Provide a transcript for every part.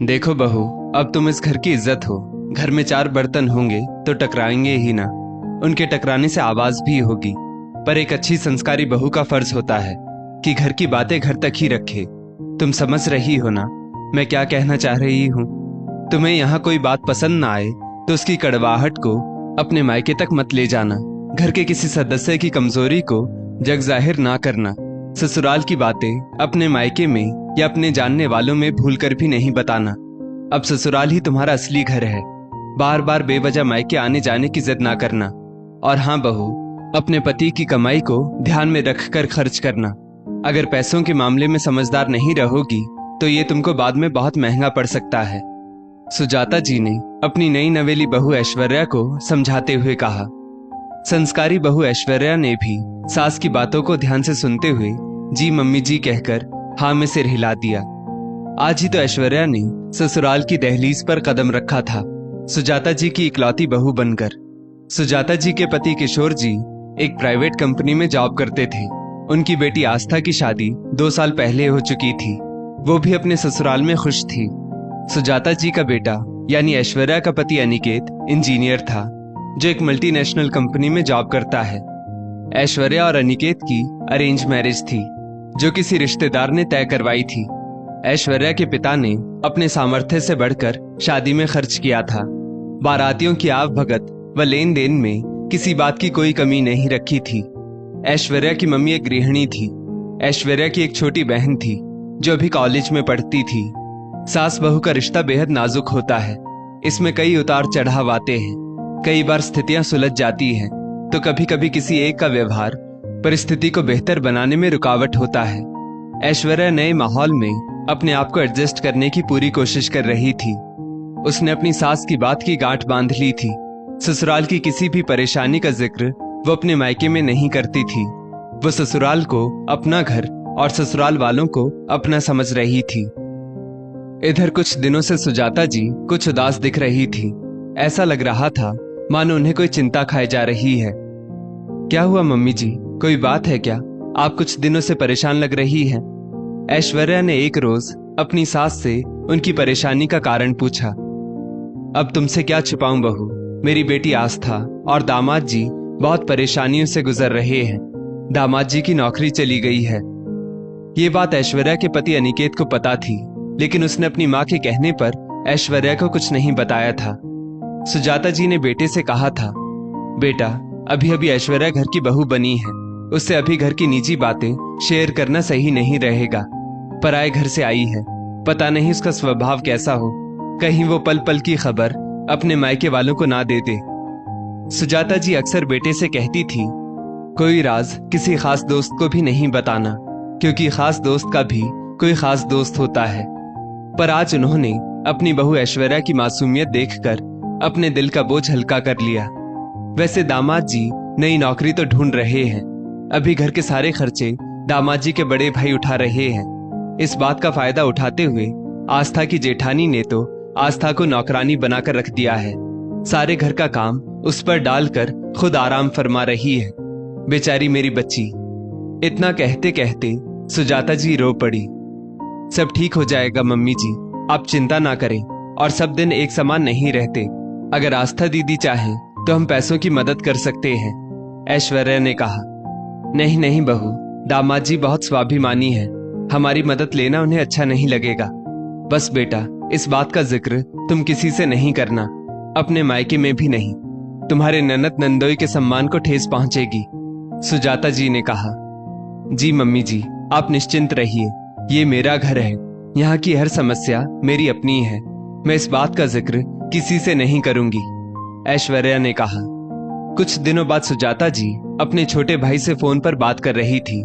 देखो बहू, अब तुम इस घर की इज्जत हो। घर में चार बर्तन होंगे तो टकराएंगे ही ना। उनके टकराने से आवाज भी होगी। पर एक अच्छी संस्कारी बहू का फर्ज होता है कि घर की बातें घर तक ही रखे। तुम समझ रही हो ना मैं क्या कहना चाह रही हूँ। तुम्हें यहाँ कोई बात पसंद ना आए तो उसकी कड़वाहट को अपने मायके तक मत ले जाना। घर के किसी सदस्य की कमजोरी को जग जाहिर ना करना। ससुराल की बातें अपने मायके में या अपने जानने वालों में भूलकर भी नहीं बताना। अब ससुराल ही तुम्हारा असली घर है। बार बार बेवजह मायके आने जाने की जिद ना करना। और हाँ बहू, अपने पति की कमाई को ध्यान में रखकर खर्च करना। अगर पैसों के मामले में समझदार नहीं रहोगी तो ये तुमको बाद में बहुत महंगा पड़ सकता है। सुजाता जी ने अपनी नई नवेली बहू ऐश्वर्या को समझाते हुए कहा। संस्कारी बहू ऐश्वर्या ने भी सास की बातों को ध्यान से सुनते हुए जी मम्मी जी कहकर हाँ में सिर हिला दिया। आज ही तो ऐश्वर्या ने ससुराल की दहलीज पर कदम रखा था, सुजाता जी की इकलौती बहू बनकर। सुजाता जी के पति किशोर जी एक प्राइवेट कंपनी में जॉब करते थे। उनकी बेटी आस्था की शादी 2 साल पहले हो चुकी थी। वो भी अपने ससुराल में खुश थी। सुजाता जी का बेटा यानी ऐश्वर्या का पति अनिकेत इंजीनियर था, जो एक मल्टीनेशनल कंपनी में जॉब करता है। ऐश्वर्या और अनिकेत की अरेंज मैरिज थी, जो किसी रिश्तेदार ने तय करवाई थी। ऐश्वर्या के पिता ने अपने सामर्थ्य से बढ़कर शादी में खर्च किया था। बारातियों की आवभगत व लेन देन में किसी बात की कोई कमी नहीं रखी थी। ऐश्वर्या की मम्मी एक गृहिणी थी। ऐश्वर्या की एक छोटी बहन थी जो अभी कॉलेज में पढ़ती थी। सास बहू का रिश्ता बेहद नाजुक होता है। इसमें कई उतार चढ़ाव आते हैं। कई बार स्थितियां सुलझ जाती हैं तो कभी कभी किसी एक का व्यवहार परिस्थिति को बेहतर बनाने में रुकावट होता है। ऐश्वर्या नए माहौल में अपने आप को एडजस्ट करने की पूरी कोशिश कर रही थी। उसने अपनी सास की बात की गांठ बांध ली थी। ससुराल की किसी भी परेशानी का जिक्र वो अपने मायके में नहीं करती थी। वो ससुराल को अपना घर और ससुराल वालों को अपना समझ रही थी। इधर कुछ दिनों से सुजाता जी कुछ उदास दिख रही थी। ऐसा लग रहा था मानो उन्हें कोई चिंता खाए जा रही है। क्या हुआ मम्मी जी, कोई बात है क्या? आप कुछ दिनों से परेशान लग रही हैं। ऐश्वर्या ने एक रोज अपनी सास से उनकी परेशानी का कारण पूछा। अब तुमसे क्या छुपाऊं बहू, मेरी बेटी आस्था और दामाद जी बहुत परेशानियों से गुजर रहे हैं। दामाद जी की नौकरी चली गई है। ये बात ऐश्वर्या के पति अनिकेत को पता थी, लेकिन उसने अपनी माँ के कहने पर ऐश्वर्या को कुछ नहीं बताया था। सुजाता जी ने बेटे से कहा था, बेटा अभी अभी ऐश्वर्या घर की बहू बनी है, उससे अभी घर की निजी बातें शेयर करना सही नहीं रहेगा। पराए घर से आई है, पता नहीं उसका स्वभाव कैसा हो। कहीं वो पल पल की खबर अपने मायके वालों को ना दे दे। सुजाता जी अक्सर बेटे से कहती थी, कोई राज किसी खास दोस्त को भी नहीं बताना, क्योंकि खास दोस्त का भी कोई खास दोस्त होता है। पर आज उन्होंने अपनी बहू ऐश्वर्या की मासूमियत देखकर अपने दिल का बोझ हल्का कर लिया। वैसे दामाद जी नई नौकरी तो ढूंढ रहे हैं। अभी घर के सारे खर्चे दामाद जी के बड़े भाई उठा रहे हैं। इस बात का फायदा उठाते हुए आस्था की जेठानी ने तो आस्था को नौकरानी बनाकर रख दिया है। सारे घर का काम उस पर डालकर खुद आराम फरमा रही है। बेचारी मेरी बच्ची। इतना कहते कहते सुजाता जी रो पड़ी। सब ठीक हो जाएगा मम्मी जी, आप चिंता ना करें। और सब दिन एक समान नहीं रहते। अगर आस्था दीदी चाहे तो हम पैसों की मदद कर सकते हैं, ऐश्वर्या ने कहा। नहीं नहीं बहू, दामाद जी बहुत स्वाभिमानी है। हमारी मदद लेना उन्हें अच्छा नहीं लगेगा। बस बेटा, इस बात का जिक्र तुम किसी से नहीं करना, अपने मायके में भी नहीं। तुम्हारे ननद नंदोई के सम्मान को ठेस पहुंचेगी, सुजाता जी ने कहा। जी मम्मी जी, आप निश्चिंत रहिए। ये मेरा घर है। यहाँ की हर समस्या मेरी अपनी है। मैं इस बात का जिक्र किसी से नहीं करूंगी, ऐश्वर्या ने कहा। कुछ दिनों बाद सुजाता जी अपने छोटे भाई से फोन पर बात कर रही थी।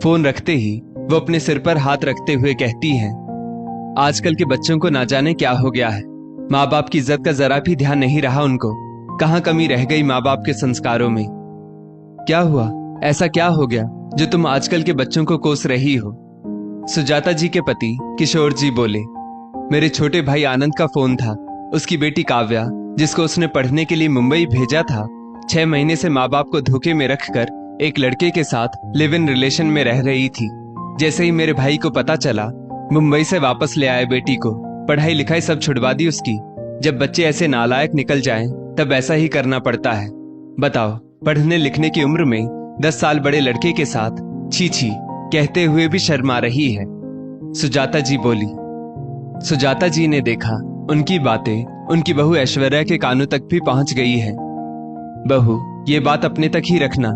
फोन रखते ही वो अपने सिर पर हाथ रखते हुए कहती हैं, आजकल के बच्चों को ना जाने क्या हो गया है। माँ बाप की इज्जत का जरा भी ध्यान नहीं रहा उनको। कहाँ कमी रह गई माँ बाप के संस्कारों में। क्या हुआ? ऐसा क्या हो गया जो तुम आजकल के बच्चों को कोस रही हो? सुजाता जी के पति किशोर जी बोले, मेरे छोटे भाई आनंद का फोन था। उसकी बेटी काव्या, जिसको उसने पढ़ने के लिए मुंबई भेजा था, 6 महीने से माँ बाप को धोखे में रखकर एक लड़के के साथ लिव इन रिलेशन में रह रही थी। जैसे ही मेरे भाई को पता चला, मुंबई से वापस ले आए बेटी को। पढ़ाई लिखाई सब छुड़वा दी उसकी। जब बच्चे ऐसे नालायक निकल जाएं, तब ऐसा ही करना पड़ता है। बताओ, पढ़ने लिखने की उम्र में 10 साल बड़े लड़के के साथ छी छी कहते हुए भी शर्मा रही है। सुजाता जी बोली। सुजाता जी ने देखा उनकी बातें उनकी बहू ऐश्वर्या के कानों तक भी पहुंच गई है। बहू, ये बात अपने तक ही रखना।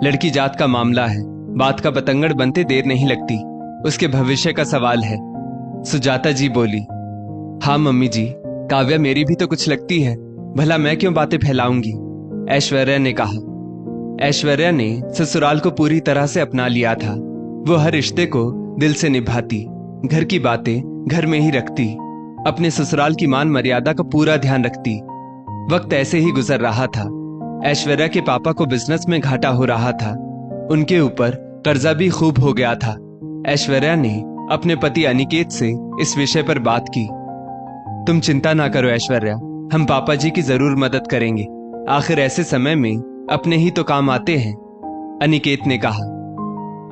लड़की जात का मामला है, बात का बतंगड़ बनते देर नहीं लगती। उसके भविष्य का सवाल है। सुजाता जी बोली। हाँ मम्मी जी, काव्या मेरी भी तो कुछ लगती है, भला मैं क्यों बातें फैलाऊंगी, ऐश्वर्या ने कहा। ऐश्वर्या ने ससुराल को पूरी तरह से अपना लिया था। वो हर रिश्ते को दिल से निभाती, घर की बातें घर में ही रखती, अपने ससुराल की मान मर्यादा का पूरा ध्यान रखती। वक्त ऐसे ही गुजर रहा था। ऐश्वर्या के पापा को बिजनेस में घाटा हो रहा था। उनके ऊपर कर्जा भी खूब हो गया था। ऐश्वर्या ने अपने पति अनिकेत से इस विषय पर बात की। तुम चिंता ना करो ऐश्वर्या, हम पापा जी की जरूर मदद करेंगे। आखिर ऐसे समय में अपने ही तो काम आते हैं, अनिकेत ने कहा।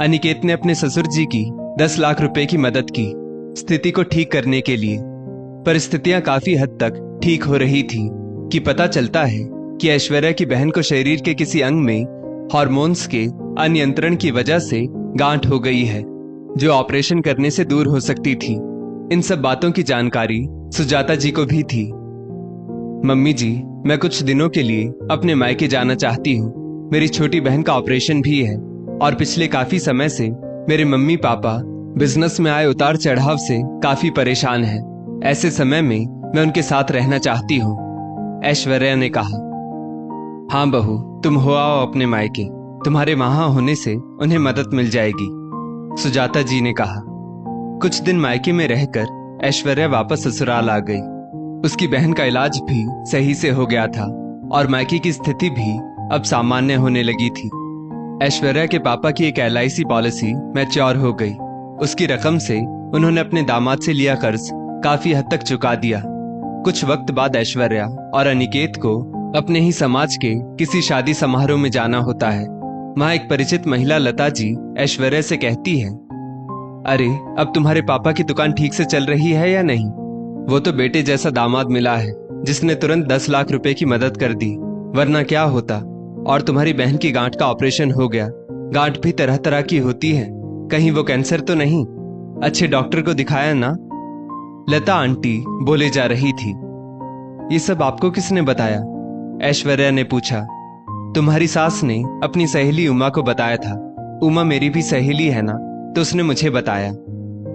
अनिकेत ने अपने ससुर जी की 10 लाख रुपए की मदद की स्थिति को ठीक करने के लिए। परिस्थितियां काफी हद तक ठीक हो रही थी कि पता चलता है कि ऐश्वर्या की बहन को शरीर के किसी अंग में हार्मोन्स के अनियंत्रण की वजह से गांठ हो गई है, जो ऑपरेशन करने से दूर हो सकती थी। इन सब बातों की जानकारी सुजाता जी को भी थी। मम्मी जी, मैं कुछ दिनों के लिए अपने मायके जाना चाहती हूँ। मेरी छोटी बहन का ऑपरेशन भी है और पिछले काफी समय से मेरे मम्मी पापा बिजनेस में आए उतार चढ़ाव से काफी परेशान हैं। ऐसे समय में मैं उनके साथ रहना चाहती हूँ, ऐश्वर्या ने कहा। हाँ बहू, तुम हो आओ अपने मायके, तुम्हारे वहां होने से उन्हें मदद मिल जाएगी, सुजाता जी ने कहा। कुछ दिन मायके में रहकर ऐश्वर्या वापस ससुराल आ गई। उसकी बहन का इलाज भी सही से हो गया था और मायके की स्थिति भी अब सामान्य होने लगी थी। ऐश्वर्या के पापा की एक LIC पॉलिसी मैच्योर हो गई। उसकी रकम से उन्होंने अपने दामाद से लिया कर्ज काफी हद तक चुका दिया। कुछ वक्त बाद ऐश्वर्या और अनिकेत को अपने ही समाज के किसी शादी समारोह में जाना होता है। वहां एक परिचित महिला लता जी ऐश्वर्या से कहती है, अरे अब तुम्हारे पापा की दुकान ठीक से चल रही है या नहीं? वो तो बेटे जैसा दामाद मिला है जिसने तुरंत 10 लाख रुपए की मदद कर दी, वरना क्या होता। और तुम्हारी बहन की गांठ का ऑपरेशन हो गया। गांठ भी तरह तरह की होती है, कहीं वो कैंसर तो नहीं? अच्छे डॉक्टर को दिखाया ना? लता आंटी बोले जा रही थी। ये सब आपको किसने बताया? ऐश्वर्या ने पूछा। तुम्हारी सास ने अपनी सहेली उमा को बताया था। उमा मेरी भी सहेली है ना, तो उसने मुझे बताया,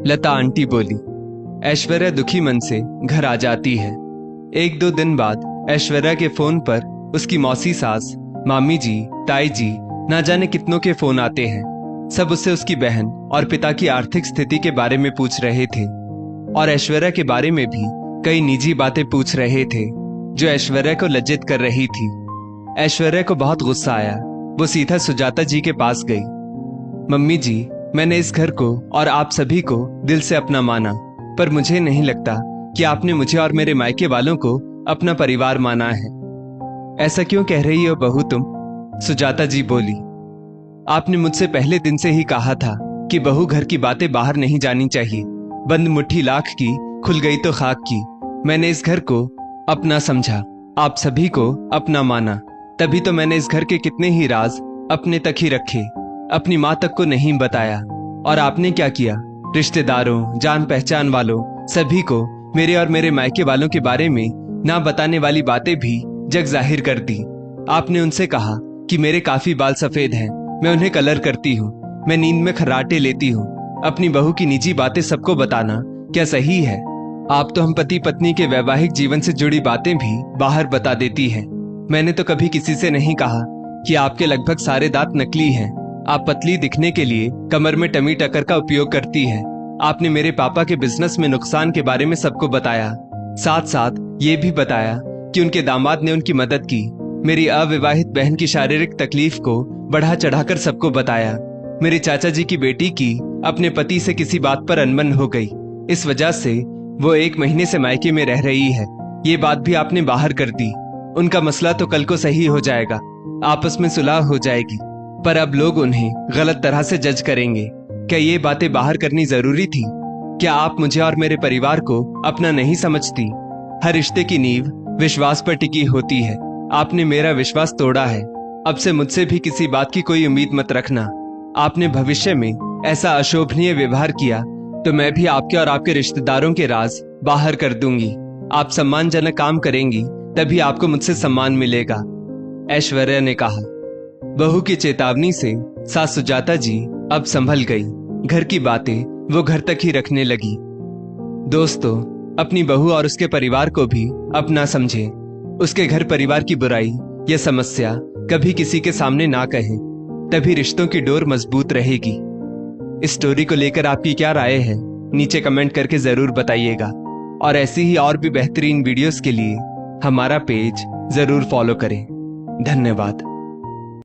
लता आंटी बोली। ऐश्वर्या दुखी मन से घर आ जाती है। 1-2 दिन बाद ऐश्वर्या के फोन पर उसकी मौसी सास, मामी जी, ताई जी, ना जाने कितनों के फोन आते हैं। सब उससे उसकी बहन और पिता की आर्थिक स्थिति के बारे में पूछ रहे थे और ऐश्वर्या के बारे में भी कई निजी बातें पूछ रहे थे जो ऐश्वर्या को लज्जित कर रही थी। ऐश्वर्या को बहुत गुस्सा आया। वो सीधा सुजाता जी के पास गई। मम्मी जी, मैंने इस घर को और आप सभी को दिल से अपना माना, पर मुझे नहीं लगता कि आपने मुझे और मेरे मायके वालों को अपना परिवार माना है। ऐसा क्यों कह रही हो बहू तुम? सुजाता जी बोली। आपने मुझसे पहले दिन से ही कहा था कि बहू घर की बातें बाहर नहीं जानी चाहिए। बंद मुट्ठी लाख की, खुल गई तो खाक की। मैंने इस घर को अपना समझा, आप सभी को अपना माना, तभी तो मैंने इस घर के कितने ही राज अपने तक ही रखे, अपनी माँ तक को नहीं बताया। और आपने क्या किया? रिश्तेदारों, जान पहचान वालों सभी को मेरे और मेरे मायके वालों के बारे में ना बताने वाली बातें भी जग जाहिर कर दी। आपने उनसे कहा कि मेरे काफी बाल सफेद हैं, मैं उन्हें कलर करती हूँ, मैं नींद में खर्राटे लेती हूँ। अपनी बहू की निजी बातें सबको बताना क्या सही है? आप तो हम पति पत्नी के वैवाहिक जीवन से जुड़ी बातें भी बाहर बता देती हैं। मैंने तो कभी किसी से नहीं कहा कि आपके लगभग सारे दांत नकली हैं। आप पतली दिखने के लिए कमर में टमी टकर का उपयोग करती हैं। आपने मेरे पापा के बिजनेस में नुकसान के बारे में सबको बताया। साथ साथ ये भी बताया कि उनके दामाद ने उनकी मदद की। मेरी अविवाहित बहन की शारीरिक तकलीफ को बढ़ा चढ़ाकर सबको बताया। मेरे चाचा जी की बेटी की अपने पति से किसी बात पर अनबन हो गई, इस वजह से वो 1 महीने से मायके में रह रही है। ये बात भी आपने बाहर कर दी। उनका मसला तो कल को सही हो जाएगा, आपस में सुलह हो जाएगी, पर अब लोग उन्हें गलत तरह से जज करेंगे। क्या ये बातें बाहर करनी जरूरी थी? क्या आप मुझे और मेरे परिवार को अपना नहीं समझती? हर रिश्ते की नींव विश्वास पर टिकी होती है। आपने मेरा विश्वास तोड़ा है। अब से मुझसे भी किसी बात की कोई उम्मीद मत रखना। आपने भविष्य में ऐसा अशोभनीय व्यवहार किया तो मैं भी आपके और आपके रिश्तेदारों के राज बाहर कर दूंगी। आप सम्मानजनक काम करेंगी तभी आपको मुझसे सम्मान मिलेगा, ऐश्वर्या ने कहा। बहू की चेतावनी से सास सुजाता जी अब संभल गई। घर की बातें वो घर तक ही रखने लगी। दोस्तों, अपनी बहू और उसके परिवार को भी अपना समझे। उसके घर परिवार की बुराई या समस्या कभी किसी के सामने ना कहे, तभी रिश्तों की डोर मजबूत रहेगी। इस स्टोरी को लेकर आपकी क्या राय है, नीचे कमेंट करके जरूर बताइएगा। और ऐसी ही और भी बेहतरीन वीडियोस के लिए हमारा पेज जरूर फॉलो करें। धन्यवाद।